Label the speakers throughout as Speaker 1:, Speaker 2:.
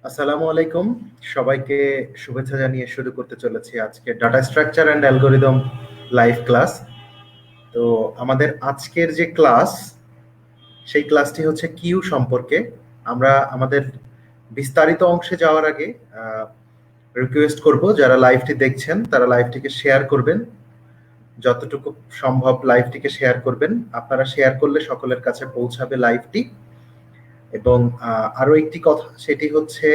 Speaker 1: আসসালামু আলাইকুম। সবাইকে শুভেচ্ছা জানিয়ে শুরু করতে চলেছি আজকে data structure and algorithm live class. তো আমাদের আজকের যে ক্লাস, সেই ক্লাসটি হচ্ছে কিউ সম্পর্কে। আমরা আমাদের বিস্তারিত অংশে যাওয়ার আগে রিকোয়েস্ট করব, যারা লাইভটি দেখছেন তারা লাইভটিকে শেয়ার করবেন, যতটুকু সম্ভব লাইভটিকে শেয়ার করবেন। আপনারা শেয়ার করলে সকলের কাছে পৌঁছাবে লাইভটি। এবং আরো একটি কথা, সেটি হচ্ছে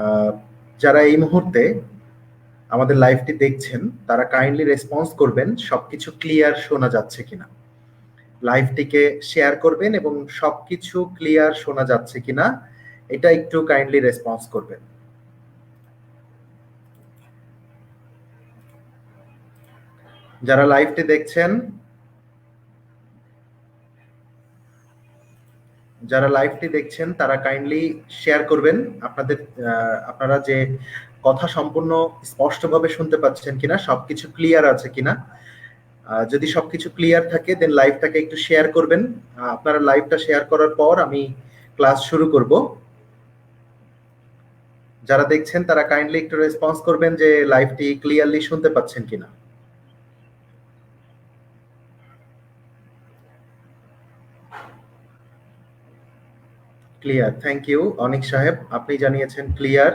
Speaker 1: আহ, যারা এই মুহূর্তে আমাদের লাইভটি দেখছেন তারা কাইন্ডলি রেসপন্স করবেন সবকিছু ক্লিয়ার শোনা যাচ্ছে কিনা। লাইভটিকে শেয়ার করবেন এবং সবকিছু ক্লিয়ার শোনা যাচ্ছে কিনা এটা একটু কাইন্ডলি রেসপন্স করবেন। যারা লাইভটি দেখছেন তারা কাইন্ডলি শেয়ার করবেন আপনারা যে কথা সম্পূর্ণ স্পষ্টভাবে শুনতে পাচ্ছেন কিনা, সবকিছু ক্লিয়ার আছে কিনা। যদি সবকিছু ক্লিয়ার থাকে দেন লাইভটাকে একটু শেয়ার করবেন। আপনারা লাইভটা শেয়ার করার পর আমি ক্লাস শুরু করব। যারা দেখছেন তারা কাইন্ডলি একটু রেসপন্স করবেন যে লাইভটি ক্লিয়ারলি শুনতে পাচ্ছেন কিনা। ক্লিয়ার, থ্যাংক ইউ অনিক সাহেব, আপনি জানিয়েছেন ক্লিয়ার।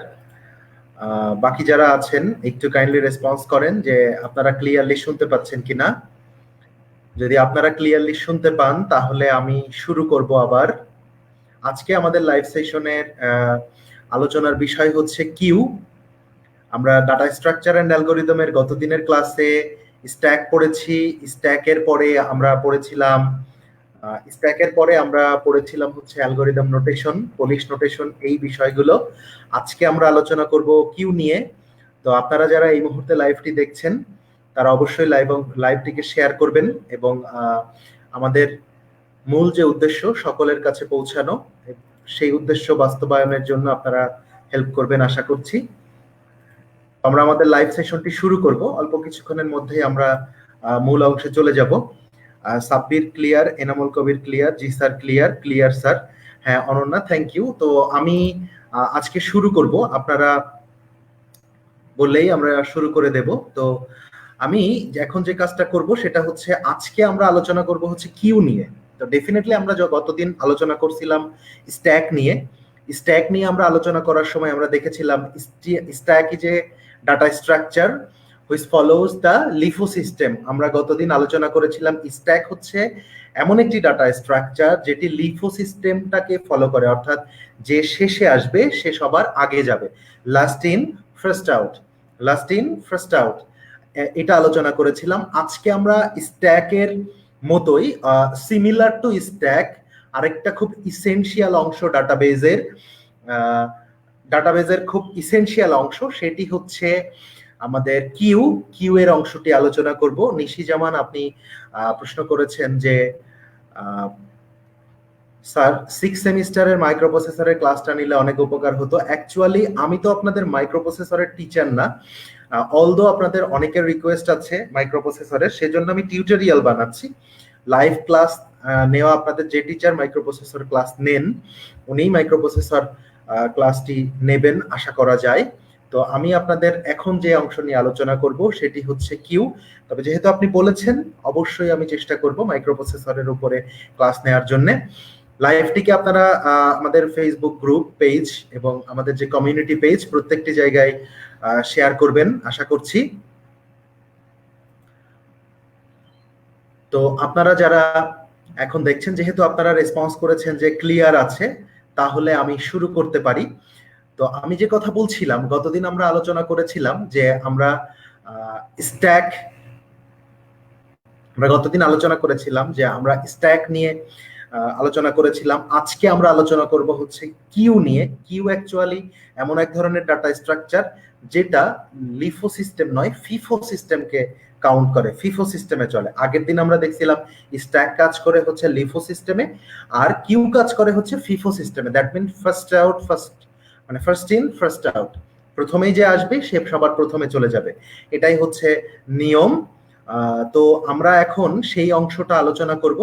Speaker 1: বাকি যারা আছেন একটু কাইন্ডলি রেসপন্স করেন যে আপনারা ক্লিয়ারলি শুনতে পাচ্ছেন কিনা। যদি আপনারা ক্লিয়ারলি শুনতে পান তাহলে আমি শুরু করব আবার। আজকে আমাদের লাইভ সেশনের আলোচনার বিষয় হচ্ছে কিউ। আমরা ডাটা স্ট্রাকচার অ্যান্ড অ্যালগরিদমের গতদিনের ক্লাসে স্ট্যাক পড়েছি। স্ট্যাকের পরে আমরা পড়েছিলাম হচ্ছে অ্যালগরিদম নোটেশন, পলিশ নোটেশন, এই বিষয়গুলো। আজকে আমরা আলোচনা করব কিউ নিয়ে। তো আপনারা যারা এই মুহূর্তে লাইভটি দেখছেন তারা অবশ্যই লাইভটিকে শেয়ার করবেন এবং আমাদের মূল যে উদ্দেশ্য সকলের কাছে পৌঁছানো, সেই উদ্দেশ্য বাস্তবায়নের জন্য আপনারা হেল্প করবেন আশা করছি। আমরা আমাদের লাইভ সেশনটি শুরু করব। অল্প কিছুক্ষণের মধ্যেই আমরা মূল অংশে চলে যাব। সাব্বির ক্লিয়ার, এনামুল কবির ক্লিয়ার, জি স্যার ক্লিয়ার, ক্লিয়ার স্যার। হ্যাঁ অনন্যা, থ্যাংক ইউ। তো আমি আজকে শুরু করব, আপনারা বললেই আমরা শুরু করে দেব। তো আমি এখন যে কাজটা করব সেটা হচ্ছে আজকে আমরা আলোচনা করব হচ্ছে কিউ নিয়ে। তো ডেফিনেটলি আমরা গতদিন আলোচনা করছিলাম স্ট্যাক নিয়ে আমরা আলোচনা করার সময় আমরা দেখেছিলাম stack is a data structure which follows the LIFO system. আমরা গতদিন আলোচনা করেছিলাম স্ট্যাক হচ্ছে এমন একটি ডাটা স্ট্রাকচার যেটি লিফো সিস্টেমটাকে ফলো করে, অর্থাৎ যে শেষে আসবে সে সবার আগে যাবে। লাস্ট ইন ফার্স্ট আউট, এটা আলোচনা করেছিলাম। আজকে আমরা স্ট্যাকের মতোই সিমিলার টু স্ট্যাক আরেকটা খুব ইসেনশিয়াল অংশ ডাটাবেজের খুব ইসেনশিয়াল অংশ, সেটি হচ্ছে আমাদের কিউ এর অংশটি আলোচনা করব। নিশি জামান, আপনি প্রশ্ন করেছেন যে স্যার 6 সেমিস্টারের মাইক্রোপ্রসেসরের ক্লাসটা নিলে অনেক উপকার হতো। অ্যাকচুয়ালি আমি তো আপনাদের মাইক্রোপ্রসেসরের টিচার না, অলদো আপনাদের অনেকের রিকোয়েস্ট আছে মাইক্রোপ্রসেসরের, সেজন্য আমি টিউটোরিয়াল বানাচ্ছি। লাইভ ক্লাস নেওয়া আপনাদের যে টিচার মাইক্রোপ্রসেসর ক্লাস নেন উনিই মাইক্রোপ্রসেসর ক্লাসটি নেবেন আশা করা যায়। তো আমি আপনাদের এখন যে অংশ নিয়ে আলোচনা করব সেটি হচ্ছে কিউ। তবে যেহেতু আপনি বলেছেন, অবশ্যই আমি চেষ্টা করব মাইক্রোপ্রসেসরের উপরে ক্লাস নেওয়ার জন্য। লাইভটিকে আপনারা আমাদের ফেসবুক গ্রুপ পেজ এবং আমাদের যে কমিউনিটি পেজ প্রত্যেকটি জায়গায় শেয়ার করবেন আশা করছি। তো আপনারা যারা এখন দেখছেন, যেহেতু আপনারা রেসপন্স করেছেন যে ক্লিয়ার আছে, তাহলে আমি শুরু করতে পারি। তো আমি যে কথা বলছিলাম, গতদিন আমরা আলোচনা করেছিলাম যে আমরা স্ট্যাক নিয়ে আলোচনা করেছিলাম। আজকে আমরা আলোচনা করব হচ্ছে কিউ নিয়ে। কিউ অ্যাকচুয়ালি এমন এক ধরনের ডাটা স্ট্রাকচার যেটা লিফো সিস্টেম নয়, ফিফো সিস্টেমকে কাউন্ট করে, ফিফো সিস্টেমে চলে। আগের দিন আমরা দেখছিলাম স্ট্যাক কাজ করে হচ্ছে লিফো সিস্টেমে, আর কিউ কাজ করে হচ্ছে ফিফো সিস্টেমে। That mean first in first out, প্রথমেই যে আসবে সে সবার প্রথমে চলে যাবে, এটাই হচ্ছে নিয়ম। তো আমরা এখন সেই অংশটা আলোচনা করব।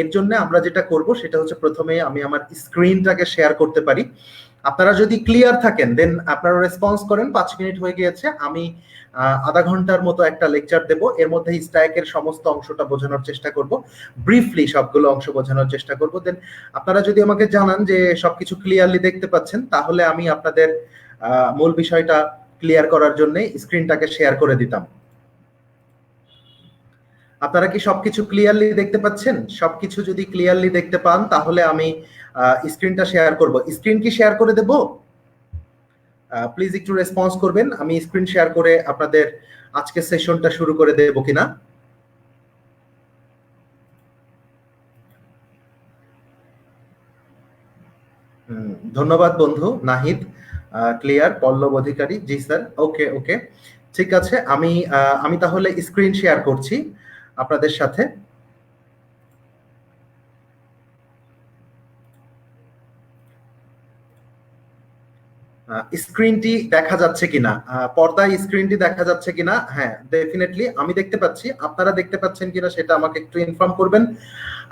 Speaker 1: এর জন্য আমরা যেটা করব সেটা হচ্ছে প্রথমে আমি আমার স্ক্রিনটাকে শেয়ার করতে পারি। আপনারা যদি ক্লিয়ার থাকেন দেন আপনারা রেসপন্স করেন। 5 মিনিট হয়ে গিয়েছে, আমি আধা ঘন্টার মতো একটা লেকচার দেব, এর মধ্যে স্ট্যাকের সমস্ত অংশটা বোঝানোর চেষ্টা করব, ব্রিফলি সবগুলো অংশ বোঝানোর চেষ্টা করব। দেন আপনারা যদি আমাকে জানান যে সবকিছু ক্লিয়ারলি দেখতে পাচ্ছেন, তাহলে আমি আপনাদের মূল বিষয়টা ক্লিয়ার করার জন্য স্ক্রিনটাকে শেয়ার করে দিতাম। আপনারা কি সবকিছু ক্লিয়ারলি দেখতে পাচ্ছেন? সবকিছু যদি ক্লিয়ারলি দেখতে পান তাহলে আমি স্ক্রিনটা শেয়ার করব। স্ক্রিন কি শেয়ার করে দেব? প্লিজ একটু রেসপন্স করবেন, আমি স্ক্রিন শেয়ার করে আপনাদের আজকের সেশনটা শুরু করে দেব কিনা। ধন্যবাদ বন্ধু নাহিদ। ক্লিয়ার, পল্লব অধিকারী, জি স্যার, ওকে ওকে, ঠিক আছে। আমি তাহলে স্ক্রিন শেয়ার করছি আপনাদের সাথে। স্ক্রিনটি দেখা যাচ্ছে কিনা, পর্দায় স্ক্রিনটি দেখা যাচ্ছে কিনা? হ্যাঁ, ডেফিনেটলি আমি দেখতে পাচ্ছি। আপনারা দেখতে পাচ্ছেন কিনা সেটা আমাকে একটু ইনফর্ম করবেন।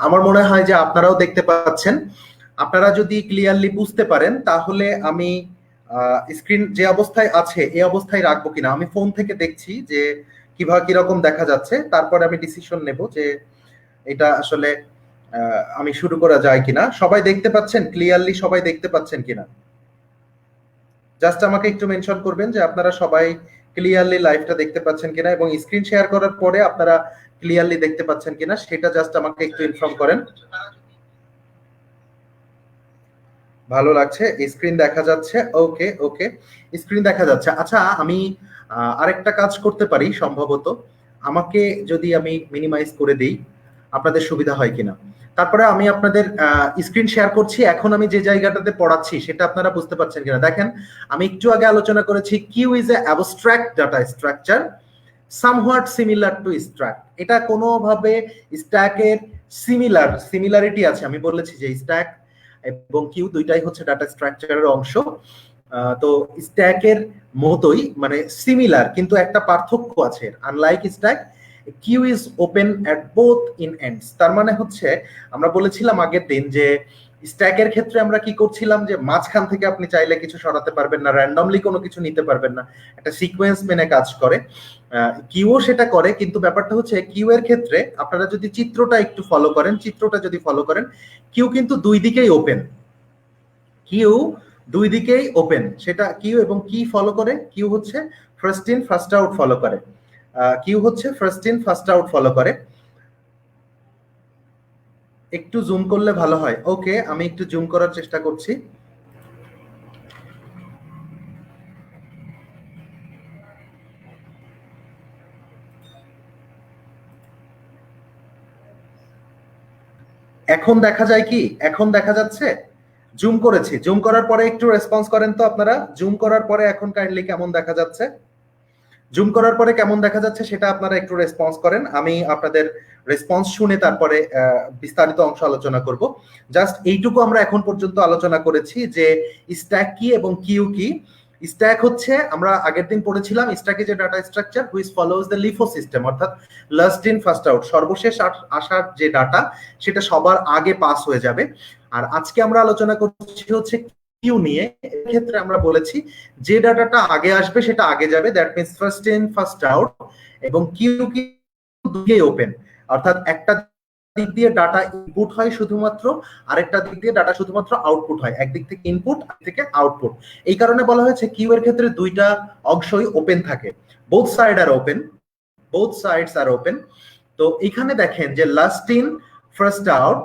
Speaker 1: আমার মনে হয় যে আপনারাও দেখতে পাচ্ছেন। আপনারা যদি ক্লিয়ারলি বুঝতে পারেন তাহলে আমি স্ক্রিন যে অবস্থায় আছে এই অবস্থায় রাখবো কিনা। আমি ফোন থেকে দেখছি যে কিভাবে কিরকম দেখা যাচ্ছে, তারপরে আমি ডিসিশন নেব যে এটা আসলে আমি শুরু করা যায় কিনা। সবাই দেখতে পাচ্ছেন ক্লিয়ারলি? সবাই দেখতে পাচ্ছেন কিনা? জাস্ট আমাকে একটু মেনশন করবেন যে আপনারা সবাই ক্লিয়ারলি লাইভটা দেখতে পাচ্ছেন কিনা, এবং স্ক্রিন শেয়ার করার পরে আপনারা ক্লিয়ারলি দেখতে পাচ্ছেন কিনা সেটা জাস্ট আমাকে একটু ইনফর্ম করেন। ভালো লাগছে, স্ক্রিন দেখা যাচ্ছে, ওকে ওকে, স্ক্রিন দেখা যাচ্ছে। আচ্ছা, আমি আরেকটা কাজ করতে পারি সম্ভবত। আমাকে যদি আমি মিনিমাইজ করে দেই আপনাদের সুবিধা হয় কিনা। তারপরে আমি আপনাদের স্ক্রিন শেয়ার করছি। এখন আমি যে জায়গাটাতে পড়াচ্ছি সেটা আপনারা বুঝতে পারছেন কিনা দেখেন। আমি একটু আগে আলোচনা করেছি queue is a abstract data structure somewhat similar to stack. এটা কোনোভাবে স্ট্যাকের সিমিলারিটি আছে। আমি বলেছি যে স্ট্যাক এবং কিউ দুইটাই হচ্ছে ডাটা স্ট্রাকচারের অংশ। তো স্ট্যাকের মতোই মানে সিমিলার, কিন্তু একটা পার্থক্য আছে। Unlike stack, queue is open at both in ends. তার মানে হচ্ছে আমরা বলেছিলাম আগের দিন যে স্ট্যাকের ক্ষেত্রে আমরা কি করছিলাম যে মাঝখান থেকে আপনি চাইলে কিছু সরাতে পারবেন না, র্যান্ডমলি কোনো কিছু নিতে পারবেন না, একটা সিকোয়েন্স মেনে কাজ করে। কিউও সেটা করে, কিন্তু ব্যাপারটা হচ্ছে কিউ এর ক্ষেত্রে আপনারা যদি চিত্রটা একটু ফলো করেন, চিত্রটা যদি ফলো করেন, কিউ কিন্তু দুই দিকেই ওপেন। কিউ দুই দিকেই ওপেন, সেটা কিউ এবং কি ফলো করে, কিউ হচ্ছে first in first out follow করে। কিউ হচ্ছে first in first out follow করে। একটু জুম করলে ভালো হয়। ওকে, আমি একটু জুম করার চেষ্টা করছি। এখন দেখা যায় কি? এখন দেখা যাচ্ছে? জুম করেছি, জুম করার পরে একটু রেসপন্স করেন তো আপনারা। জুম করার পরে এখন কাইন্ডলি কেমন দেখা যাচ্ছে? জুম করার পরে কেমন দেখা যাচ্ছে সেটা আপনারা একটু রেসপন্স করেন। আমি আপনাদের রেসপন্স শুনে তারপরে বিস্তারিত অংশ আলোচনা করব। জাস্ট এইটুকু আমরা এখন পর্যন্ত আলোচনা করেছি যে স্ট্যাক কি এবং কিউ কি। স্ট্যাক হচ্ছে, আমরা আগের দিন পড়েছিলাম, stack is a data structure which follows the LIFO system, অর্থাৎ লাস্ট ইন ফার্স্ট আউট, সর্বশেষ আসার যে ডাটা সেটা সবার আগে পাস হয়ে যাবে। আর আজকে আমরা আলোচনা করছি হচ্ছে কিউ নিয়ে। ক্ষেত্রে আমরা বলেছি যে ডাটাটা আগে আসবে সেটা আগে যাবে, that means first in first out. এবং কিউ কি দুটোই ওপেন, অর্থাৎ একটা দিক দিয়ে ডাটা ইনপুট হয় শুধুমাত্র, আরেকটা দিক দিয়ে ডাটা শুধুমাত্র আউটপুট হয়। একদিক থেকে ইনপুট, আরেক থেকে আউটপুট। এই কারণে বলা হয়েছে কিউ এর ক্ষেত্রে দুইটা অংশই ওপেন থাকে, both side R open, both sides are open. তো এখানে দেখেন যে লাস্ট ইন ফার্স্ট আউট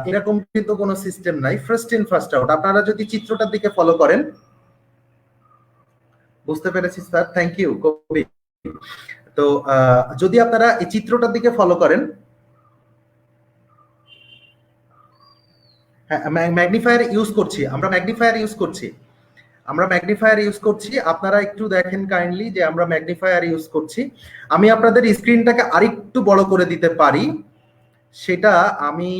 Speaker 1: এরকম কিন্তু কোনো সিস্টেম নাই, ফার্স্ট ইন ফার্স্ট আউট। আপনারা যদি চিত্রটার দিকে ফলো করেন, বুঝতে পেরেছি স্যার, থ্যাংক ইউ কবি। তো যদি আপনারা এই চিত্রটার দিকে ফলো করেন, হ্যাঁ, ম্যাগনিফায়ার ইউজ করছি, আমরা ম্যাগনিফায়ার ইউজ করছি, আমরা ম্যাগনিফায়ার ইউজ করছি। আপনারা একটু দেখেন কাইন্ডলি যে আমরা ম্যাগনিফায়ার ইউজ করছি। আমি আপনাদের স্ক্রিনটাকে আরেকটু বড় করে দিতে পারি, সেটা আমি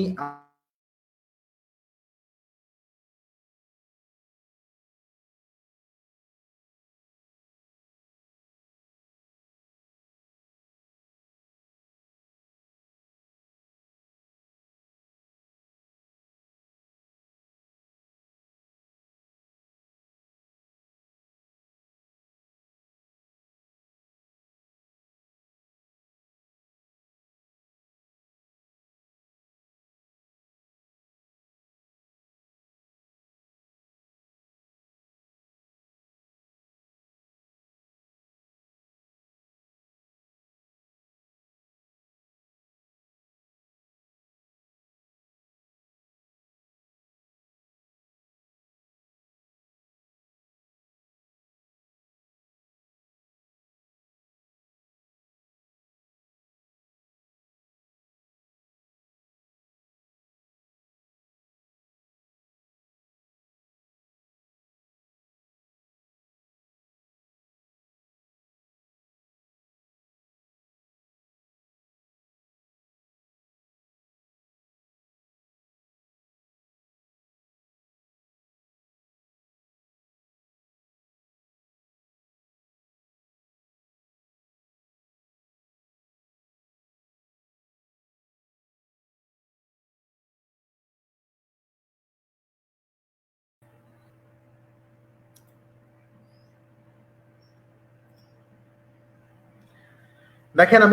Speaker 1: দেখেন,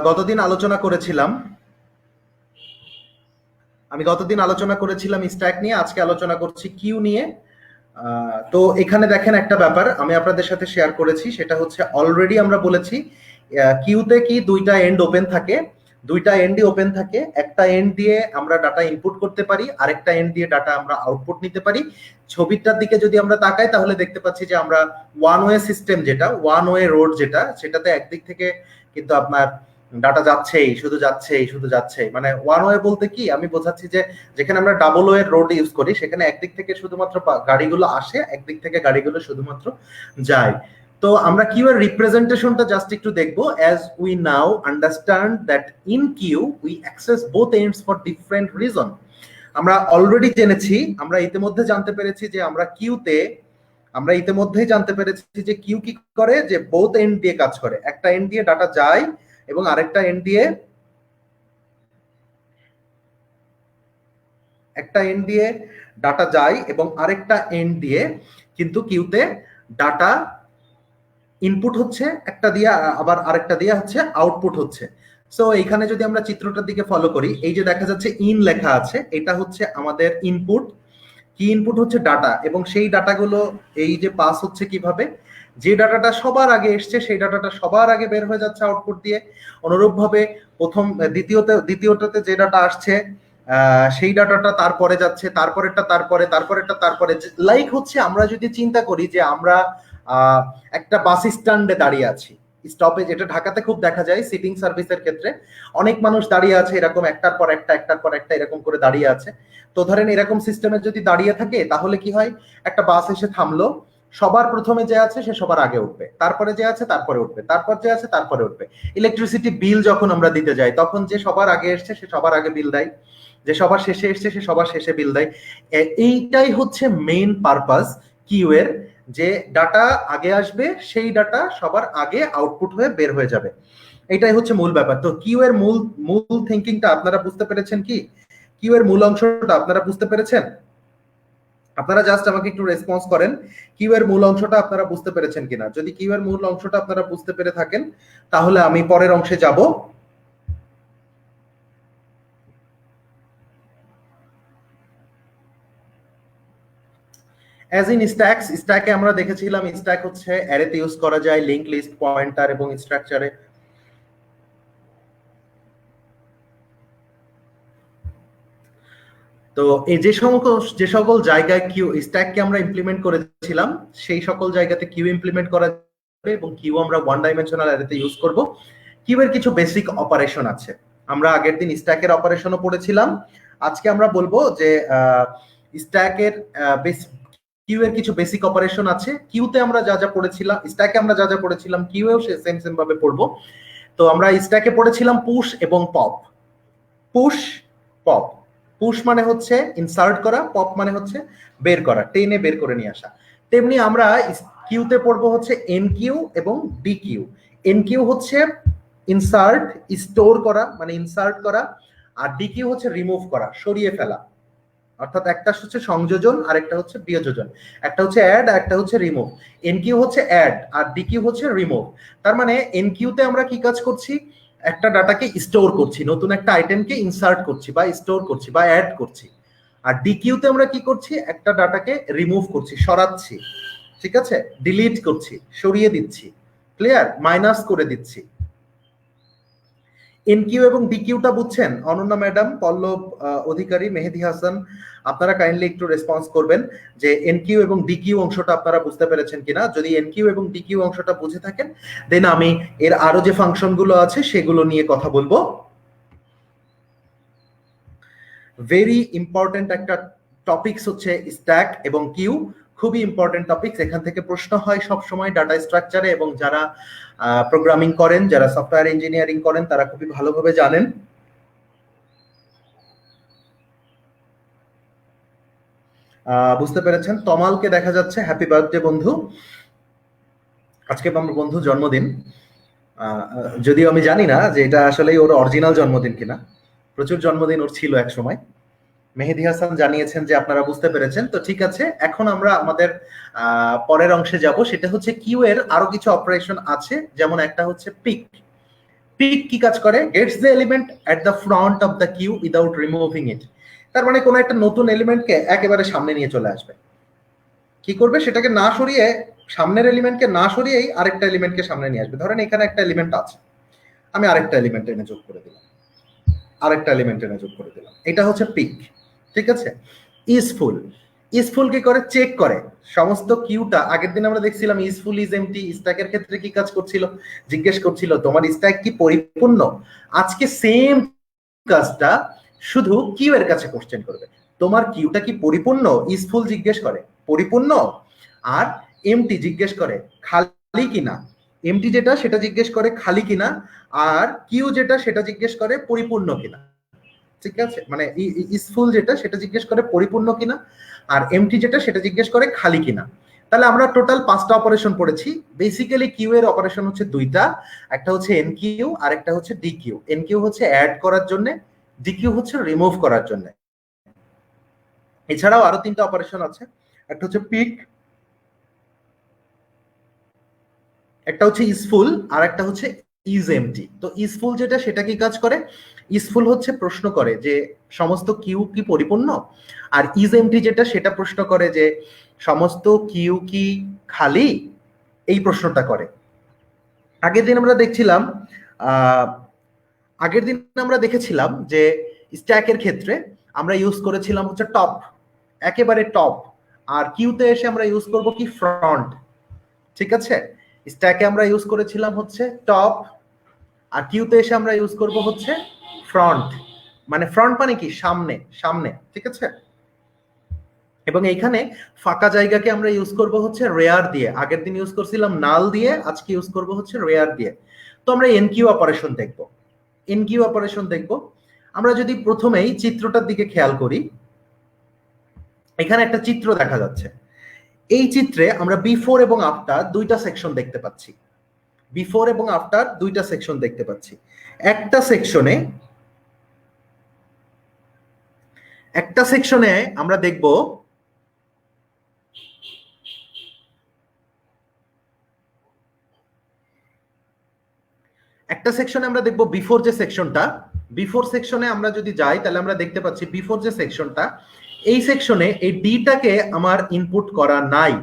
Speaker 1: গতদিন আলোচনা করেছিলাম স্ট্যাক নিয়ে, আজকে আলোচনা করছি কিউ নিয়ে। তো এখানে দেখেন একটা ব্যাপার আমি আপনাদের সাথে শেয়ার করেছি, সেটা হচ্ছে অলরেডি আমরা বলেছি কিউতে কি দুইটা এন্ড ওপেন থাকে, দুইটা এন্ডই ওপেন থাকে। একটা এন্ড দিয়ে আমরা ডাটা ইনপুট করতে পারি, আরেকটা এন্ড দিয়ে ডাটা আমরা আউটপুট নিতে পারি। ছবিটার দিকে যদি আমরা তাকাই তাহলে দেখতে পাচ্ছি যে আমরা ওয়ান ওয়ে সিস্টেম, যেটা ওয়ান ওয়ে রোড, যেটা সেটাতে একদিক থেকে কিন্তু আপনার ডাটা যাচ্ছেই, মানে ওয়ান ওয়ে বলতে কি আমি বোঝাচ্ছি যে যেখানে আমরা ডাবল ওয়ে রোড ইউজ করি সেখানে একদিক থেকে শুধুমাত্র গাড়িগুলো আসে, একদিক থেকে গাড়িগুলো শুধুমাত্র যায়। তো আমরা কিউ এর রিপ্রেজেন্টেশনটা জাস্ট একটু দেখবো। As we now understand that in queue we access both ends for different reason. আমরা অলরেডি জেনেছি, আমরা ইতিমধ্যে জানতে পেরেছি যে কিউ কি করে, যে বোথ এন্ড দিয়ে কাজ করে। একটা এন্ড দিয়ে ডাটা যায় এবং আরেকটা এন্ড দিয়ে ডাটা যায় এবং আরেকটা এন্ড দিয়ে কিন্তু কিউতে ডাটা ইনপুট হচ্ছে, একটা দিয়ে আবার আরেকটা দিয়ে হচ্ছে আউটপুট হচ্ছে। সো এইখানে যদি আমরা চিত্রটার দিকে ফলো করি, এই যে দেখা যাচ্ছে ইন লেখা আছে, এটা হচ্ছে আমাদের ইনপুট। কি ইনপুট হচ্ছে ডাটা, এবং সেই ডাটাগুলো এই যে পাস হচ্ছে কিভাবে, যে ডাটাটা সবার আগে এসছে সেই ডাটাটা সবার আগে বের হয়ে যাচ্ছে আউটপুট দিয়ে। অনুরূপভাবে দ্বিতীয়টাতে যে ডাটা আসছে সেই ডাটাটা তারপরে যাচ্ছে, তারপরে লাইক হচ্ছে আমরা যদি চিন্তা করি যে আমরা একটা বাস স্ট্যান্ডে দাঁড়িয়ে আছি, স্টপেজ, এটা ঢাকাতে খুব দেখা যায় সিটিং সার্ভিসের ক্ষেত্রে, অনেক মানুষ দাঁড়িয়ে আছে এরকম একটার পর একটা এরকম করে দাঁড়িয়ে আছে। তো ধরেন এরকম সিস্টেমে যদি দাঁড়িয়ে থাকে তাহলে কি হয়, একটা বাস এসে থামলো, সবার প্রথমে যে আছে সে সবার আগে উঠবে, তারপরে যে আছে তারপরে উঠবে, তারপর যে আছে তারপরে উঠবে। ইলেকট্রিসিটি বিল যখন আমরা দিতে যাই তখন যে সবার আগে এসছে সে সবার আগে বিল দেয়, যে সবার শেষে এসছে সে সবার শেষে বিল দেয়। এইটাই হচ্ছে মেইন পারপাস কিউ এর, যে ডাটা আগে আসবে, সেই ডাটা সবার আগে আউটপুট হয়ে বের হয়ে যাবে। এটাই হচ্ছে মূল ব্যাপার। তো কিউ এর মূল থিঙ্কিংটা আপনারা বুঝতে পেরেছেন কি? কিউ এর মূল অংশটা আপনারা বুঝতে পেরেছেন? আপনারা জাস্ট আমাকে একটু রেসপন্স করেন, কিউ এর মূল অংশটা আপনারা বুঝতে পেরেছেন কিনা। যদি কিউ এর মূল অংশটা আপনারা বুঝতে পেরে থাকেন তাহলে আমি পরের অংশে যাব। অ্যাজ ইন স্ট্যাকস, স্ট্যাকে আমরা দেখেছিলাম স্ট্যাক হচ্ছে অ্যারেতে ইউজ করা যায়, লিংক লিস্ট, পয়েন্টার এবং স্ট্রাকচারে। তো এই যে সকল জায়গায় কিউ স্ট্যাককে আমরা ইমপ্লিমেন্ট করেছিলাম সেই সকল জায়গাতে কিউ ইমপ্লিমেন্ট করা যাবে, এবং কিউ আমরা ওয়ান ডাইমেনশনাল অ্যারেতে ইউজ করব। কিউ এর কিছু বেসিক অপারেশন আছে, আমরা আগের দিন স্ট্যাকের অপারেশনও পড়েছিলাম। আজকে আমরা বলবো যে স্ট্যাকের কিউ এর কিছু বেসিক অপারেশন আছে। কিউতে আমরা যা যা পড়েছিলাম, স্ট্যাকে আমরা যা যা পড়েছিলাম কিউএও সেম ভাবে পড়বো। তো আমরা স্ট্যাকে পড়েছিলাম পুশ এবং পপ। Push, pop. পুশ মানে হচ্ছে ইনসার্ট করা, পপ মানে হচ্ছে বের করা, টেনে বের করে নিয়ে আসা। তেমনি আমরা কিউতে পড়বো হচ্ছে এন কিউ এবং ডি কিউ। এন কিউ হচ্ছে ইনসার্ট, স্টোর করা মানে ইনসার্ট করা, আর ডি কিউ হচ্ছে রিমুভ করা, সরিয়ে ফেলা। অর্থাৎ একটা হচ্ছে সংযোজন আর একটা হচ্ছে বিয়োজন, একটা হচ্ছে অ্যাড আর একটা হচ্ছে রিমুভ। এনকিউ হচ্ছে অ্যাড আর ডিকিউ হচ্ছে রিমুভ। তার মানে এনকিউতে আমরা কি কাজ করছি, একটা ডাটাকে স্টোর করছি, নতুন একটা আইটেমকে ইনসার্ট করছি বা স্টোর করছি বা অ্যাড করছি। আর ডিকিউতে আমরা কি করছি, একটা ডাটাকে রিমুভ করছি, সরাচ্ছি, ঠিক আছে, ডিলিট করছি, সরিয়ে দিচ্ছি, ক্লিয়ার, মাইনাস করে দিচ্ছি। এনকিউ এবং ডিকিউটা বুঝছেন? অনন্যা ম্যাডাম, পল্লব অধিকারী, মেহেদি হাসান, আপনারা কাইন্ডলি একটু রেসপন্স করবেন যে এনকিউ এবং ডিকিউ অংশটা আপনারা বুঝতে পেরেছেন কিনা। যদি এনকিউ এবং ডিকিউ অংশটা বুঝে থাকেন দেন আমি এর আরো যে ফাংশনগুলো আছে সেগুলো নিয়ে কথা বলবো। ভেরি ইম্পর্টেন্ট একটা টপিকস হচ্ছে স্ট্যাক এবং কিউ, খুবই ইম্পর্টেন্ট টপিকস। এখান থেকে প্রশ্ন হয় সব সময় ডাটা স্ট্রাকচারে, এবং যারা প্রোগ্রামিং করেন, যারা সফটওয়্যার ইঞ্জিনিয়ারিং করেন তারা খুবই ভালোভাবে জানেন। বুঝতে পেরেছেন? তমালকে দেখা যাচ্ছে, হ্যাপি বার্থডে বন্ধু, আজকে আমার বন্ধু জন্মদিন। যদিও আমি জানি না যে এটা আসলে ওর অরিজিনাল জন্মদিন কিনা, প্রচুর জন্মদিন ওর ছিল এক সময়। মেহেদি হাসান জানিয়েছেন যে আপনারা বুঝতে পেরেছেন। তো ঠিক আছে, এখন আমরা আমাদের পরের অংশে যাব, সেটা হচ্ছে কিউ এর আরো কিছু অপারেশন আছে, যেমন একটা হচ্ছে পিক। পিক কি কাজ করে? Gets the element at the front of the queue without removing it. তার মানে কোনো একটা নতুন এলিমেন্টকে একেবারে সামনে নিয়ে চলে আসবে। কি করবে? সেটাকে না সরিয়ে, সামনের এলিমেন্টকে না সরিয়েই আরেকটা এলিমেন্টকে সামনে নিয়ে আসবে। ধরেন এখানে একটা এলিমেন্ট আছে, আমি আরেকটা এলিমেন্ট এনে যোগ করে দিলাম, আরেকটা এলিমেন্ট এনে যোগ করে দিলাম। এটা হচ্ছে পিক, ঠিক আছে। ইজফুল, ইজফুল কি করে? চেক করে সমস্ত কিউটা। আগের দিন আমরা দেখছিলাম ইজফুল ইজ এমটি, স্ট্যাকের ক্ষেত্রে কি কাজ করছিল? জিজ্ঞেস করছিল তোমার স্ট্যাক কি পরিপূর্ণ। আজকে সেম কাজটা শুধু কিউ এর কাছে কোশ্চেন করবে, তোমার কিউটা কি পরিপূর্ণ? ইজফুল জিজ্ঞেস করে পরিপূর্ণ, আর এমটি জিজ্ঞেস করে খালি কিনা। এমটি যেটা সেটা জিজ্ঞেস করে খালি কিনা, আর কিউ যেটা সেটা জিজ্ঞেস করে পরিপূর্ণ কিনা, ঠিক আছে। মানে ইজফুল যেটা সেটা জিজ্ঞেস করে পরিপূর্ণ কিনা, আর এমটি যেটা সেটা জিজ্ঞেস করে খালি কিনা। তাহলে আমরা টোটাল 5টা অপারেশন পড়েছি। বেসিক্যালি কিউ এর অপারেশন হচ্ছে দুইটা, একটা হচ্ছে এন কিউ আর একটা হচ্ছে ডি কিউ। এন কিউ হচ্ছে অ্যাড করার জন্য, ডি কিউ হচ্ছে রিমুভ করার জন্য। এছাড়াও আরো 3টা অপারেশন আছে, একটা হচ্ছে পিক, একটা হচ্ছে ইজফুল, আর একটা হচ্ছে ইজ এমটি। তো ইজফুল যেটা সেটা কি কাজ করে? ইজফুল হচ্ছে প্রশ্ন করে যে সমস্ত কিউ কি পরিপূর্ণ, আর ইজ এমটি যেটা সেটা প্রশ্ন করে যে সমস্ত কিউ কি খালি, এই প্রশ্নটা করে। আগের দিন আমরা দেখছিলাম আহ আগের দিন আমরা দেখেছিলাম যে স্ট্যাকের ক্ষেত্রে আমরা ইউজ করেছিলাম হচ্ছে টপ, একেবারে টপ, আর কিউতে এসে আমরা ইউজ করব কি? ফ্রন্ট, ঠিক আছে। স্ট্যাকে আমরা ইউজ করেছিলাম হচ্ছে টপ, আর কিউতে এসে আমরা ইউজ করব হচ্ছে ফ্রন্ট। মানে ফ্রন্ট মানে কি? সামনে, সামনে, ঠিক আছে। এবং এইখানে ফাঁকা জায়গাকে আমরা ইউজ করব হচ্ছে রেয়ার দিয়ে। আগের দিন ইউজ করছিলাম নাল দিয়ে, আজকে ইউজ করব হচ্ছে রেয়ার দিয়ে। তো আমরা এনকিউ অপারেশন দেখব, এনকিউ অপারেশন দেখব। আমরা যদি প্রথমেই চিত্রটার দিকে খেয়াল করি, এখানে একটা চিত্র দেখা যাচ্ছে। এই চিত্রে আমরা বিফোর এবং আফটার দুইটা সেকশন দেখতে পাচ্ছি, বিফোর এবং আফটার দুইটা সেকশন দেখতে পাচ্ছি। একটা সেকশনে আমরা দেখব বিফোর যে সেকশনটা, বিফোর সেকশনে আমরা যদি যাই তাহলে আমরা দেখতে পাচ্ছি বিফোর যে সেকশনটা, এই সেকশনে এই ডিটাকে আমার ইনপুট করা নাই।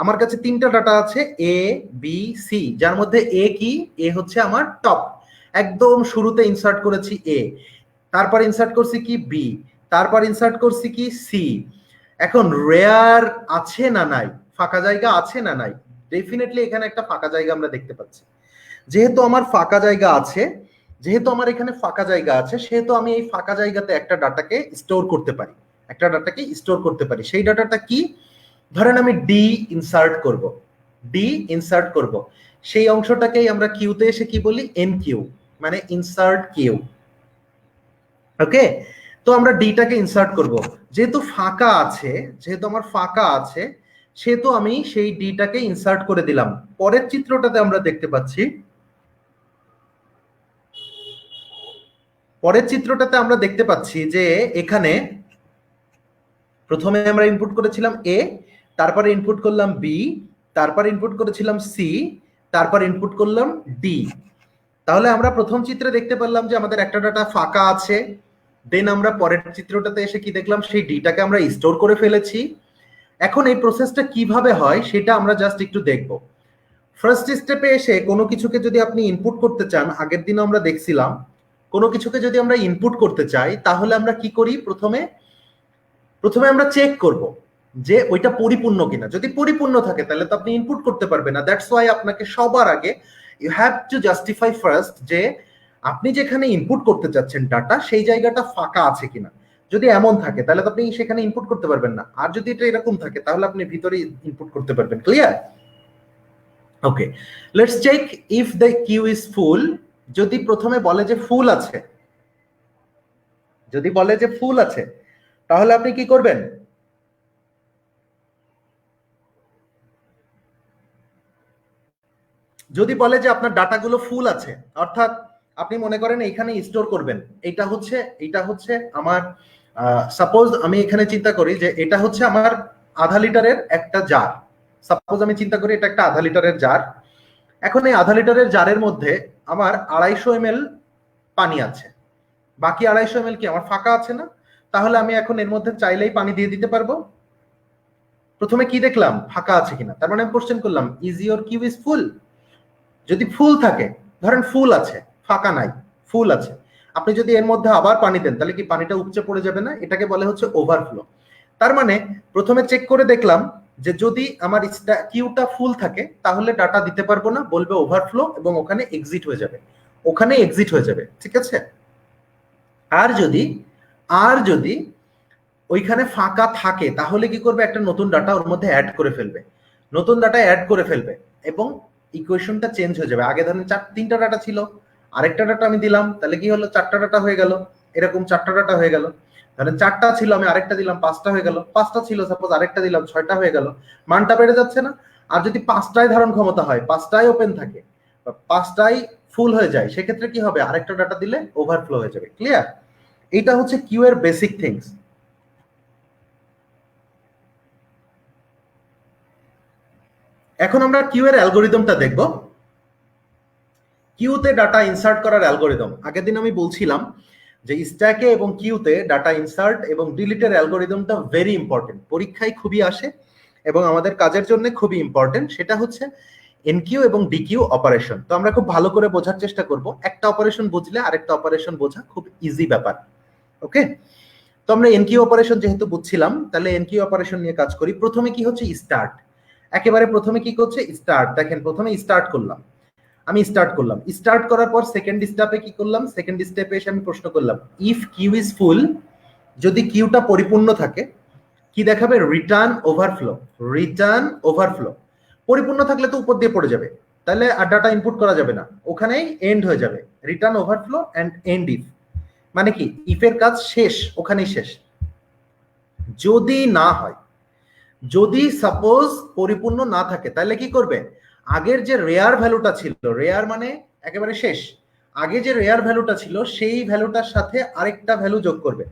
Speaker 1: আমার কাছে 3টা ডাটা আছে, এ বি সি, যার মধ্যে এ কি? এ হচ্ছে আমার টপ, একদম শুরুতে ইনসার্ট করেছি এ, তারপর ইনসার্ট করছি কি? বি, তারপর ইনসার্ট করছি কি? সি। এখন রেয়ার আছে না নাই, ফাঁকা জায়গা আছে না নাই? ডেফিনেটলি এখানে একটা ফাঁকা জায়গা আমরা দেখতে পাচ্ছি। যেহেতু আমার ফাঁকা জায়গা আছে, যেহেতু আমার এখানে ফাঁকা জায়গা আছে, সেহেতু আমি এই ফাঁকা জায়গাতে একটা ডাটাকে স্টোর করতে পারি, একটা ডাটাকে স্টোর করতে পারি। সেই ডাটাটা কি? ধরেন আমি ডি ইনসার্ট করব, ডি ইনসার্ট করব, সেই অংশটাকেই আমরা কিউতে এসে কি বলি? এন কিউ, মানে ইনসার্ট কিউ। ওকে, তো আমরা ডিটাকে ইনসার্ট করব। যেহেতু ফাঁকা আছে, যেহেতু আমার ফাঁকা আছে, সেহেতু আমি সেই ডিটাকে ইনসার্ট করে দিলাম। পরের চিত্রটাতে আমরা দেখতে পাচ্ছি, পরের চিত্রটাতে আমরা দেখতে পাচ্ছি যে এখানে প্রথমে আমরা ইনপুট করেছিলাম এ, তারপরে ইনপুট করলাম বি, তারপর ইনপুট করেছিলাম সি, তারপর ইনপুট করলাম ডি। তাহলে আমরা প্রথম চিত্রে দেখতে পারলাম যে আমাদের একটা ডাটা ফাঁকা আছে। দেন আমরা পরের চিত্রটাতে এসে কি দেখলাম? সেই ডিটাকে আমরা স্টোর করে ফেলেছি। এখন এই প্রসেসটা কিভাবে হয় সেটা আমরা জাস্ট একটু দেখব। ফার্স্ট স্টেপে এসে কোনো কিছুকে যদি আপনি ইনপুট করতে চান, আগের দিনও আমরা দেখছিলাম, কোনো কিছুকে যদি আমরা ইনপুট করতে চাই তাহলে আমরা কি করি? প্রথমে আমরা চেক করব যে ওইটা পরিপূর্ণ কিনা। যদি পরিপূর্ণ থাকে তাহলে তো আপনি ইনপুট করতে পারবেন না। দ্যাটস ওয়াই আপনাকে সবার আগে you have to justify first যে আপনি যেখানে ইনপুট করতে চাচ্ছেন ডাটা, সেই জায়গাটা ফাঁকা আছে কিনা। যদি এমন থাকে তাহলে তো আপনি সেখানে ইনপুট করতে পারবেন না, আর যদি এটা এরকম থাকে তাহলে আপনি ভিতরে ইনপুট করতে পারবেন। Clear? Okay, let's check if the queue is full. যদি প্রথমে বলে যে ফুল আছে, যদি বলে যে ফুল আছে, তাহলে আপনি কি করবেন? যদি বলে যে আপনার ডাটাগুলো ফুল আছে, অর্থাৎ আপনি মনে করেন এখানে স্টোর করবেন, এটা হচ্ছে আমার সাপোজ আমি এখানে চিন্তা করি যে এটা হচ্ছে আমার আধা লিটারের একটা জার। সাপোজ আমি চিন্তা করি এটা একটা আধা লিটারের জার। এখন এই আধা লিটারের জারের মধ্যে আমার 250 ml পানি আছে, বাকি 250 ml কি আমার ফাঁকা আছে না? তাহলে আমি এখন এর মধ্যে চাইলেই পানি দিয়ে দিতে পারবো। প্রথমে কি দেখলাম? ফাঁকা আছে কিনা। তার মানে আমি কোশ্চেন করলাম, is your queue is full? যদি ফুল থাকে, ধরেন ফুল আছে, ফাঁকা নাই, ফুল আছে, আপনি যদি এর মধ্যে আবার পানি দেন তাহলে কি পানিটা উপচে পড়ে যাবে না? এটাকে বলে হচ্ছে ওভারফ্লো। তার মানে প্রথমে চেক করে দেখলাম যে যদি আমার কিউটা ফুল থাকে তাহলে ডাটা দিতে পারবো না, বলবে ওভারফ্লো এবং ওখানে এক্সিট হয়ে যাবে, ওখানে এক্সিট হয়ে যাবে, ঠিক আছে? আর যদি ওইখানে ফাঁকা থাকে তাহলে কি করবে? একটা নতুন ডাটা ওর মধ্যে অ্যাড করে ফেলবে, নতুন ডাটা অ্যাড করে ফেলবে এবং ইকুয়েশনটা চেঞ্জ হয়ে যাবে। আগে ধরেন 3টা ডাটা ছিল, আরেকটা ডাটা আমি দিলাম, তাহলে কি হলো? 4টা ডাটা হয়ে গেল, এরকম 4টা ডাটা হয়ে গেল। ধরেন 4টা ছিল, আমি আরেকটা দিলাম, 5টা হয়ে গেল। 5টা ছিল, সাপোজ আরেকটা দিলাম, 6টা হয়ে গেল। মানটা বেড়ে যাচ্ছে না? আর যদি 5টাই ধারণ ক্ষমতা হয়, 5টাই ওপেন থাকে, 5টাই ফুল হয়ে যায়, সেক্ষেত্রে কি হবে? আরেকটা ডাটা দিলে ওভারফ্লো হয়ে যাবে। ক্লিয়ার? এটা হচ্ছে কিউ এর বেসিক থিংস। এখন আমরা কিউ এর অ্যালগোরিদমটা দেখব। কিউতে ডাটা ইনসার্ট করার অ্যালগোরিদম, আগের দিন আমি বলছিলাম যে স্ট্যাকে এবং কিউতে ডাটা ইনসার্ট এবং ডিলিটের অ্যালগোরিদমটা ভেরি ইম্পর্টেন্ট, পরীক্ষায় খুবই আসে এবং আমাদের কাজের জন্য খুবই ইম্পর্টেন্ট। সেটা হচ্ছে এনকিউ এবং ডিকিউ অপারেশন। তো আমরা খুব ভালো করে বোঝার চেষ্টা করব, একটা অপারেশন বুঝলে আরেকটা অপারেশন বোঝা খুব ইজি ব্যাপার। ওকে, তো আমরা এনকিউ অপারেশন যেহেতু বুঝছিলাম, তাহলে এনকিউ অপারেশন নিয়ে কাজ করি। প্রথমে কি হচ্ছে? স্টার্ট। একেবারে প্রথমে কি করছে? স্টার্ট। দেখেন প্রথমে স্টার্ট করলাম, আমি স্টার্ট করলাম, স্টার্ট করার পর সেকেন্ড স্টেপে কি করলাম? সেকেন্ড স্টেপে এসে আমি প্রশ্ন করলাম, ইফ কিউ ইজ ফুল, যদি কিউটা পরিপূর্ণ থাকে কি দেখাবে? Return overflow. Return overflow. পরিপূর্ণ থাকলে তো উপর দিয়ে পড়ে যাবে, তাহলে আর ডাটা ইনপুট করা যাবে না, ওখানেই এন্ড হয়ে যাবে। Return overflow end end if, মানে কি ইফের কাজ শেষ, ওখানেই শেষ। যদি না হয়, যদি সাপোজ পরিপূর্ণ না থাকে, তাহলে কি করবে? আগের যে রেয়ার ভ্যালুটা ছিল, রেয়ার মানে একেবারে শেষ, আগে যে রেয়ার ভ্যালুটা ছিল সেই ভ্যালুটার সাথে আরেকটা ভ্যালু যোগ করবে।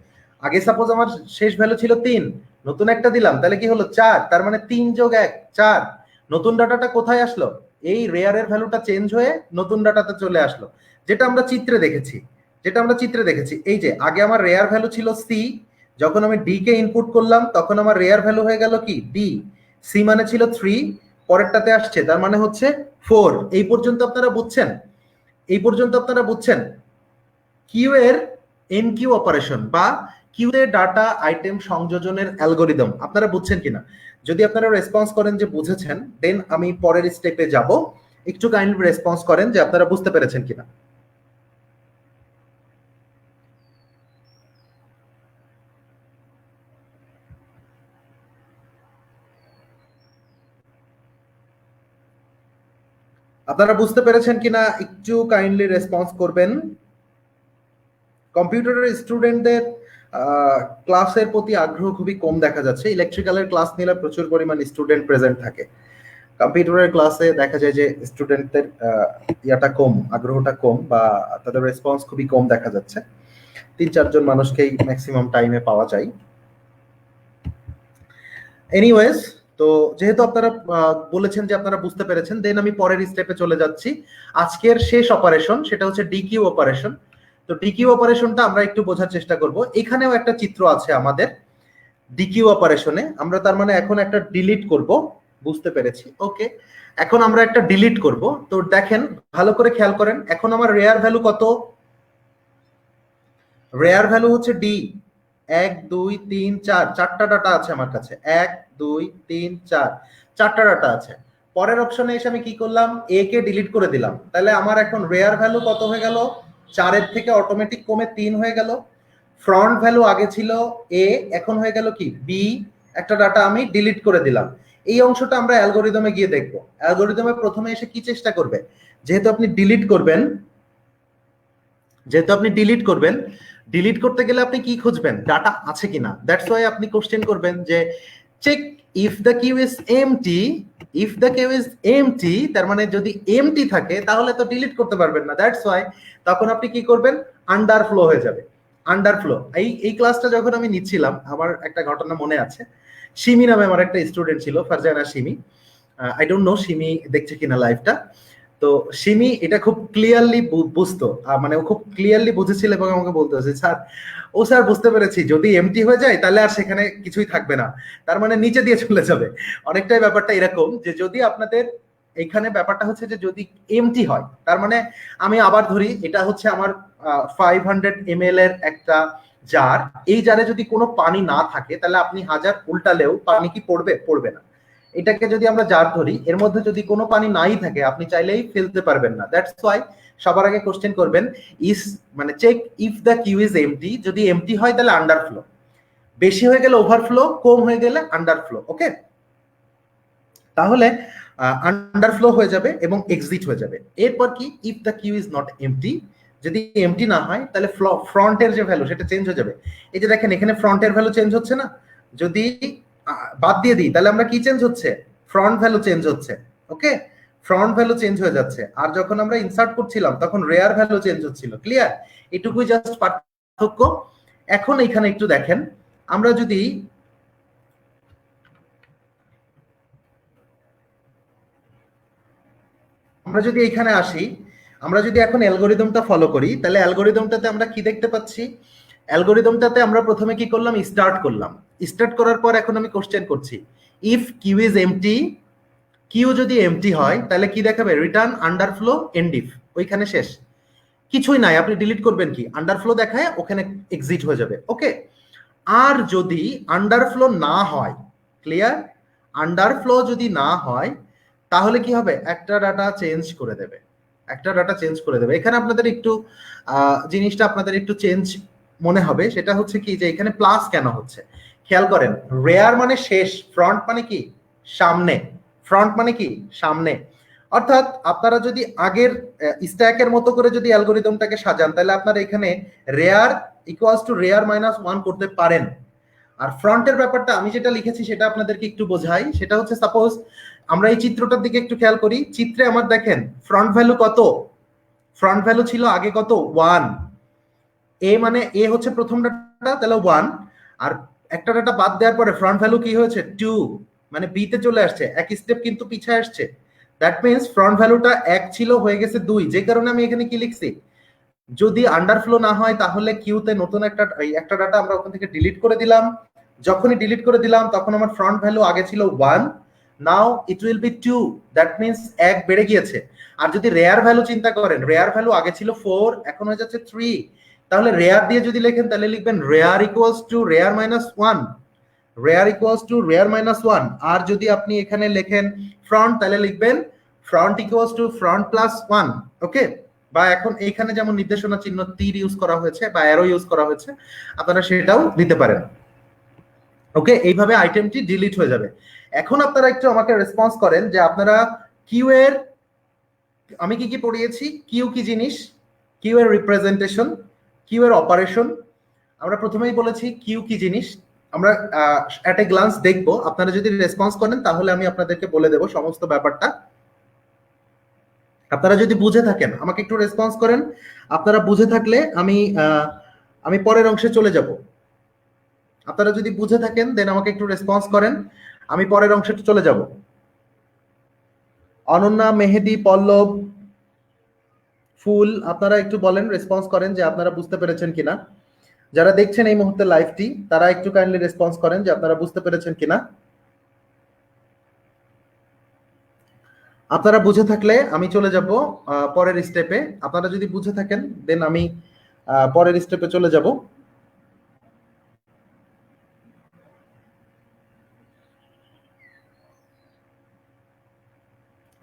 Speaker 1: আগে সাপোজ আমার শেষ ভ্যালু ছিল 3, নতুন একটা দিলাম, তাহলে কি হলো? 4। তার মানে 3 যোগ 1 4। নতুন ডাটাটা কোথায় আসলো? এই রেয়ারের ভ্যালুটা চেঞ্জ হয়ে নতুন ডাটাতে চলে আসলো, যেটা আমরা চিত্রে দেখেছি। এই যে আগে আমার রেয়ার ভ্যালু ছিল সি, যখন আমি ডি কে ইনপুট করলাম তখন আমার রেয়ার ভ্যালু হয়ে গেল কি? ডি। সি মানে ছিল 3, পরেরটাতে আসছে, তার মানে হচ্ছে 4। এই পর্যন্ত আপনারা বুঝছেন? কিউ এর এনকিউ অপারেশন বা কিউ এর ডাটা আইটেম সংযোজনের অ্যালগোরিদম আপনারা বুঝছেন কিনা? যদি আপনারা রেসপন্স করেন যে বুঝেছেন, দেন আমি পরের স্টেপে যাব। একটু কাইন্ডলি রেসপন্স করেন যে আপনারা বুঝতে পেরেছেন কিনা। আপনারা বুঝতে পেরেছেন কিনা একটু কাইন্ডলি রেসপন্স করবেন। কম্পিউটারের স্টুডেন্টদের ক্লাসের প্রতি আগ্রহ খুবই কম দেখা যাচ্ছে। ইলেকট্রিক্যালের ক্লাস নিলে প্রচুর পরিমাণ স্টুডেন্ট প্রেজেন্ট থাকে, কম্পিউটারের ক্লাসে দেখা যায় যে স্টুডেন্টদের ইয়াটা কম, আগ্রহটা কম, বা তাদের রেসপন্স খুবই কম দেখা যাচ্ছে। 3-4 জন মানুষকেই ম্যাক্সিমাম টাইমে পাওয়া যায়। এনিওয়েজ, তো যেহেতু আপনারা বলেছেন যে আপনারা বুঝতে পেরেছেন, দেন আমি পরের স্টেপে চলে যাচ্ছি। আজকের শেষ অপারেশন সেটা হচ্ছে ডিকিউ অপারেশন। তো ডিকিউ অপারেশনটা আমরা একটু বোঝার চেষ্টা করব। এখানেও একটা চিত্র আছে আমাদের ডিকিউ অপারেশনে। আমরা তার মানে এখন একটা ডিলিট করব, বুঝতে পেরেছি। ওকে, এখন আমরা একটা ডিলিট করব। তো দেখেন ভালো করে খেয়াল করেন, এখন আমার রেয়ার ভ্যালু কত? রেয়ার ভ্যালু হচ্ছে ডি। 1 2 3 4, 4টা ডাটা আছে আমার কাছে। 1 2 3 4, 4টা ডাটা আছে। পরের অপশনে এসে আমি কি করলাম? এ কে ডিলিট করে দিলাম, তাহলে আমার এখন রেয়ার ভ্যালু কত হয়ে গেল? 4-এর থেকে অটোমেটিক কমে 3 হয়ে গেল। ফ্রন্ট ভ্যালু আগে ছিল এ, এখন হয়ে গেল কি? বি। একটা ডাটা আমি ডিলিট করে দিলাম। এই অংশটা আমরা অ্যালগোরিদমে গিয়ে দেখবো। অ্যালগোরিদমে প্রথমে এসে কি চেষ্টা করবে? যেহেতু আপনি ডিলিট করবেন, ডিলিট করতে গেলে আপনি কি খুঁজবেন? ডাটা আছে কিনা। দ্যাটস ওয়াই আপনি কোশ্চেন করবেন যে check if the queue is empty. তার মানে যদি এমটি থাকে তাহলে তো ডিলিট করতে পারবেন না। দ্যাটস ওয়াই তখন আপনি কি করবেন? আন্ডারফ্লো হয়ে যাবে। আন্ডারফ্লো। এই ক্লাসটা যখন আমি নিচ্ছিলাম, আমার একটা ঘটনা মনে আছে। সিমি নামে আমার একটা স্টুডেন্ট ছিল, Farzana Simi. I don't know Simi দেখছে কিনা লাইভটা। তো তো সিমি এটা খুব ক্লিয়ারলি বুঝতো, মানে ও খুব ক্লিয়ারলি বুঝেছিল এবং আমাকে বলতে হচ্ছে, স্যার ও স্যার বুঝতে পেরেছি, যদি এমটি হয়ে যায় তাহলে আর সেখানে কিছুই থাকবে না, তার মানে নিচে দিয়ে চলে যাবে। অনেকটাই ব্যাপারটা এরকম যে যদি আপনাদের এখানে ব্যাপারটা হচ্ছে যে যদি এমটি হয়, তার মানে আমি আবার ধরি এটা হচ্ছে আমার 500 ml এর একটা জার, এই জারে যদি কোনো পানি না থাকে তাহলে আপনি হাজার উল্টালেও পানি কি পড়বে? পড়বে না। এটাকে যদি আমরা জার ধরি, এর মধ্যে যদি কোনো পানি নাই থাকে আপনি চাইলেই ফেলতে পারবেন না। দ্যাটস ওয়াই সবার আগে কোশ্চেন করবেন ইস, মানে check if the queue is empty. যদি এমটি হয় তাহলে আন্ডারফ্লো, বেশি হয়ে গেলে ওভারফ্লো, কম হয়ে গেলে আন্ডারফ্লো। ওকে, তাহলে আন্ডারফ্লো হয়ে যাবে এবং এক্সিট হয়ে যাবে। এরপর কি, if the queue is not empty, যদি এমটি না হয় তাহলে ফ্রন্টের যে ভ্যালু সেটা চেঞ্জ হয়ে যাবে। এই যে দেখেন এখানে ফ্রন্টের ভ্যালু চেঞ্জ হচ্ছে না, যদি বাদ দিয়ে দিই তাহলে আমরা কি চেঞ্জ হচ্ছে? ফ্রন্ট ভ্যালু চেঞ্জ হচ্ছে। ওকে, ফ্রন্ট ভ্যালু চেঞ্জ হয়ে যাচ্ছে। আর যখন আমরা ইনসার্ট করছিলাম তখন রেয়ার ভ্যালু চেঞ্জ হচ্ছিল। ক্লিয়ার? এটুকুই জাস্ট পার্থক্য। এখন এখানে একটু দেখেন, আমরা যদি এখানে আসি, আমরা যদি এখন অ্যালগরিদমটা ফলো করি, তাহলে অ্যালগরিদমটাতে আমরা কি দেখতে পাচ্ছি? অ্যালগরিদমটাতে আমরা প্রথমে কি করলাম? স্টার্ট করলাম। স্টার্ট করার পর এখন আমি কোশ্চেন করছি, if queue is empty, queue যদি এমটি হয় তাহলে কি দেখাবে? Return underflow end if. ওইখানে শেষ, কিছুই নাই। আপনি ডিলিট করবেন কি? আন্ডারফ্লো দেখায় ওখানে এক্সিট হয়ে যাবে। ওকে, আর যদি আন্ডারফ্লো না হয়, ক্লিয়ার? আন্ডারফ্লো যদি না হয় তাহলে কি হবে? একটা ডাটা চেঞ্জ করে দেবে, একটা ডাটা চেঞ্জ করে দেবে। এখানে আপনাদের একটু জিনিসটা আপনাদের একটু চেঞ্জ মনে হবে, সেটা হচ্ছে কি যে এখানে প্লাস কেন হচ্ছে খেয়াল করেন। রেয়ার মানে শেষ, ফ্রন্ট মানে কি? সামনে। ফ্রন্ট মানে কি? সামনে। অর্থাৎ আপনারা যদি আগের স্ট্যাকের মতো করে যদি অ্যালগরিদমটাকে সাজান, তাহলে আপনারা এখানে rare equals to rare minus 1 করতে পারেন। আর ফ্রন্টের ব্যাপারটা আমি যেটা লিখেছি সেটা আপনাদেরকে একটু বোঝাই। সেটা হচ্ছে, সাপোজ আমরা এই চিত্রটার দিকে একটু খেয়াল করি। চিত্রে আমার দেখেন ফ্রন্ট ভ্যালু কত? ফ্রন্ট ভ্যালু ছিল আগে কত? 1। এ মানে এ হচ্ছে প্রথম ডাটা, তাহলে 1। আর একটা ডাটা বাদ দেওয়ার পরে ফ্রন্ট ভ্যালু কি হয়েছে? 2, মানে বি তে চলে আসছে, এক স্টেপ কিন্তু পিছিয়ে আসছে। দ্যাট মিনস ফ্রন্ট ভ্যালুটা 1 ছিল, হয়ে গেছে 2। যে কারণে আমি এখানে কি লিখছি, যদি আন্ডারফ্লো না হয় তাহলে কিউতে নতুন একটা ডাটা আমরা ওখান থেকে ডিলিট করে দিলাম। যখনই ডিলিট করে দিলাম তখন আমার ফ্রন্ট ভ্যালু আগে ছিল 1, now it will be 2। That means 1 বেড়ে গিয়েছে। আর যদি রেয়ার ভ্যালু চিন্তা করেন, রেয়ার ভ্যালু আগে ছিল 4, এখন হয়ে যাচ্ছে 3। তাহলে রেয়ার দিয়ে যদি লেখেন তাহলে লিখবেন rare equals to rare minus 1, rare equals to rare minus 1। আর যদি আপনি এখানে লেখেন ফ্রন্ট, তাহলে লিখবেন front equals to front plus 1। ওকে, বা এখন এইখানে যেমন নির্দেশনা চিহ্ন তীর ইউজ করা হয়েছে বা অ্যারো ইউজ করা হয়েছে, আপনারা সেটাও দিতে পারেন। ওকে, এইভাবে আইটেমটি ডিলিট হয়ে যাবে। এখন আপনারা একটু আমাকে রেসপন্স করেন যে আপনারা কিউ এর, আমি কি কি পড়িয়েছি, কিউ কি জিনিস, কিউ এর রিপ্রেজেন্টেশন, কিউ এর অপারেশন। আমরা প্রথমেই বলেছি কিউ কি জিনিস। আমরা অ্যাট এ গ্লান্স দেখবো, আপনারা যদি রেসপন্স করেন তাহলে আমি আপনাদেরকে বলে দেব সমস্ত ব্যাপারটা। আপনারা যদি বুঝে থাকেন আমাকে একটু রেসপন্স করেন। আপনারা বুঝে থাকলে আমি পরের অংশে চলে যাব। আপনারা যদি বুঝে থাকেন দেন আমাকে একটু রেসপন্স করেন, আমি পরের অংশে চলে যাব। অনন্যা, মেহেদি, পল্লব, ফুল, আপনারা একটু বলেন, রেসপন্স করেন যে আপনারা বুঝতে পেরেছেন কিনা। যারা দেখছেন এই মুহূর্তে লাইভটি তারা একটু কাইন্ডলি রেসপন্স করেন যে আপনারা বুঝতে পেরেছেন কিনা। আপনারা বুঝে থাকলে আমি চলে যাব পরের স্টেপে। আপনারা যদি বুঝে থাকেন দেন আমি পরের স্টেপে চলে যাব।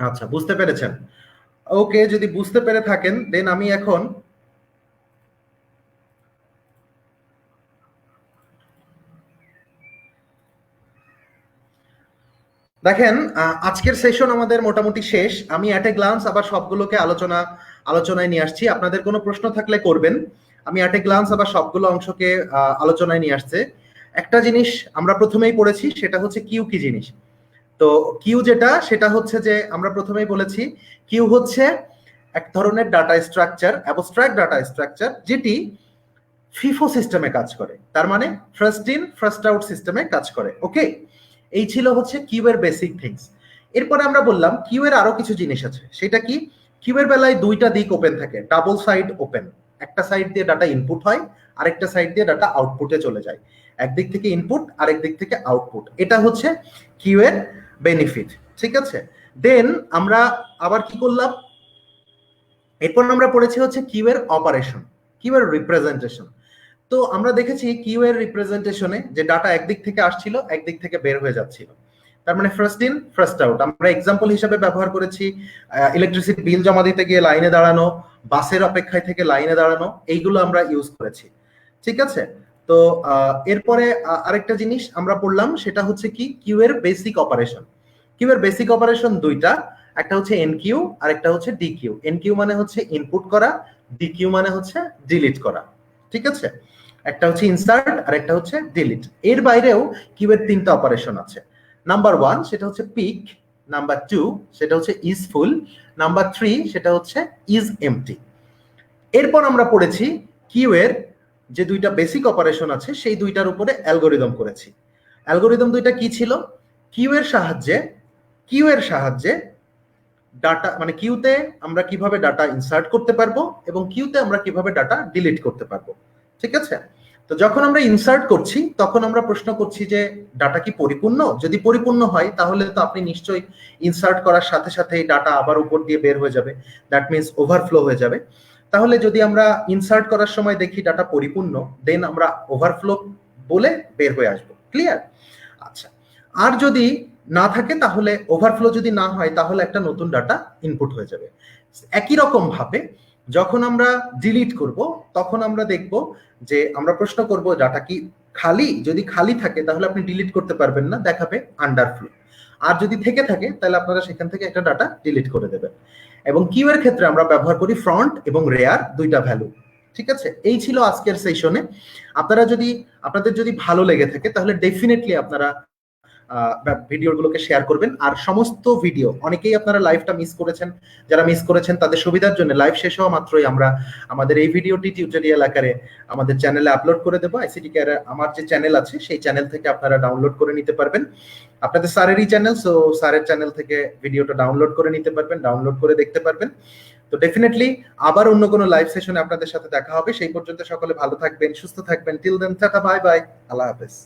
Speaker 1: আচ্ছা, বুঝতে পেরেছেন। ওকে, যদি বুঝতে পেরে থাকেন দেন আমি এখন দেখেন আজকের সেশন আমাদের মোটামুটি শেষ। আমি অ্যাট এ গ্লান্স আবার সবগুলোকে আলোচনায় নিয়ে আসছি। আপনাদের কোনো প্রশ্ন থাকলে করবেন। আমি অ্যাট এ গ্লান্স আবার সবগুলো অংশকে আলোচনায় নিয়ে আসছে। একটা জিনিস আমরা প্রথমেই পড়েছি, সেটা হচ্ছে কিউ কি জিনিস। তো কিউ যেটা, সেটা হচ্ছে যে আমরা প্রথমেই বলেছি কিউ হচ্ছে এক ধরনের data structure, abstract data structure, যেটি ফিফো সিস্টেমে কাজ করে। তার মানে ফার্স্ট ইন ফার্স্ট আউট সিস্টেমে কাজ করে। ওকে, এই ছিল হচ্ছে কিউ এর বেসিক থিংস। এরপরে আমরা বললাম কিউ এর আরো কিছু জিনিস আছে। সেটা কি? কিউ এর বেলায় দুইটা দিক ওপেন থাকে, ডাবল সাইড ওপেন। একটা সাইড দিয়ে ডাটা ইনপুট হয়, আরেকটা সাইড দিয়ে ডাটা আউটপুটে চলে যায়। একদিক থেকে ইনপুট, আরেক দিক থেকে আউটপুট। এটা হচ্ছে কিউ এর বেনিফিট, ঠিক আছে। দেন আমরা আবার কি করলাম, এরপর আমরা পড়েছি হচ্ছে কিউ এর অপারেশন, কিউ এর রিপ্রেজেন্টেশন। তো আমরা দেখেছি কিউ এর রিপ্রেজেন্টেশনে যে ডাটা একদিক থেকে আসছিল, একদিক থেকে বের হয়ে যাচ্ছিল। তার মানে ফার্স্ট ইন ফার্স্ট আউট। আমরা এক্সাম্পল হিসেবে ব্যবহার করেছি ইলেকট্রিসিটি বিল জমা দিতে গিয়ে লাইনে দাঁড়ানো, বাসের অপেক্ষায় থেকে লাইনে দাঁড়ানো, এইগুলো আমরা ইউজ করেছি, ঠিক আছে। তো এরপরে আরেকটা জিনিস আমরা পড়লাম, সেটা হচ্ছে কি কিউ এর বেসিক অপারেশন। কিউ এর বেসিক অপারেশন দুইটা, একটা হচ্ছে এনকিউ আর একটা হচ্ছে ডিকিউ। এনকিউ মানে হচ্ছে ইনপুট করা, ডিকিউ মানে হচ্ছে ডিলিট করা, ঠিক আছে। একটা হচ্ছে ইনসার্ট আর একটা হচ্ছে ডিলিট। এর বাইরেও কিউ এর তিনটা অপারেশন আছে। নাম্বার 1 সেটা হচ্ছে পিক, নাম্বার 2 সেটা হচ্ছে ইজ ফুল, নাম্বার 3 সেটা হচ্ছে ইজ এমটি। এরপর আমরা পড়েছি কিউ এর যে দুইটা বেসিক অপারেশন আছে সেই দুইটার উপরে অ্যালগোরিদম করেছি। অ্যালগোরিদম দুইটা কি ছিল, কিউ এর সাহায্যে ডাটা মানে কিউতে আমরা কিভাবে ডাটা ইনসার্ট করতে পারবো এবং কিউতে আমরা কিভাবে ডাটা ডিলিট করতে পারবো, ঠিক আছে। তো যখন আমরা ইনসার্ট করছি তখন আমরা প্রশ্ন করছি যে ডাটা কি পরিপূর্ণ। যদি পরিপূর্ণ হয় তাহলে তো আপনি নিশ্চয়ই ইনসার্ট করার সাথে সাথে ডাটা আবার উপর দিয়ে বের হয়ে যাবে, দ্যাট মিনস ওভারফ্লো হয়ে যাবে। তাহলে যদি আমরা ইনসার্ট করার সময় দেখি ডাটা পরিপূর্ণ, দেন আমরা ওভারফ্লো বলে বের হয়ে আসবো। ক্লিয়ার? আচ্ছা, আর যদি না থাকে তাহলে ওভারফ্লো যদি না হয় তাহলে একটা নতুন ডাটা ইনপুট হয়ে যাবে। একই রকম ভাবে যখন আমরা ডিলিট করব তখন আমরা দেখব যে আমরা প্রশ্ন করব ডাটা কি খালি। যদি খালি থাকে তাহলে আপনি ডিলিট করতে পারবেন না, দেখাবে আন্ডারফ্লো। আর যদি থেকে থাকে তাহলে আপনারা সেখান থেকে একটা ডাটা ডিলিট করে দেবেন। এবং কিউ এর ক্ষেত্রে আমরা ব্যবহার করি ফ্রন্ট এবং রেয়ার দুইটা ভ্যালু, ঠিক আছে। এই ছিল আজকের সেশনে। আপনাদের যদি ভালো লেগে থাকে তাহলে ডেফিনেটলি আপনারা ভিডিওগুলোকে শেয়ার করবেন। আর সমস্ত ভিডিও, অনেকেই আপনারা লাইভটা মিস করেছেন, যারা মিস করেছেন তাদের সুবিধার জন্য লাইভ শেষ হওয়া মাত্রই আমরা আমাদের এই ভিডিওটি টিউটোরিয়াল আকারে আমাদের চ্যানেলে আপলোড করে দেবো। আইসিটি কেয়ার আমার যে চ্যানেল আছে সেই চ্যানেল থেকে আপনারা ডাউনলোড করে নিতে পারবেন। আপনাদের স্যারেরই চ্যানেল, সো স্যারের চ্যানেল থেকে ভিডিওটা ডাউনলোড করে নিতে পারবেন, ডাউনলোড করে দেখতে পারবেন। তো ডেফিনেটলি আবার অন্য কোনো লাইভ সেশনে আপনাদের সাথে দেখা হবে। সেই পর্যন্ত সকলে ভালো থাকবেন, সুস্থ থাকবেন। Till then tata, bye bye, আল্লাহ হাফেজ।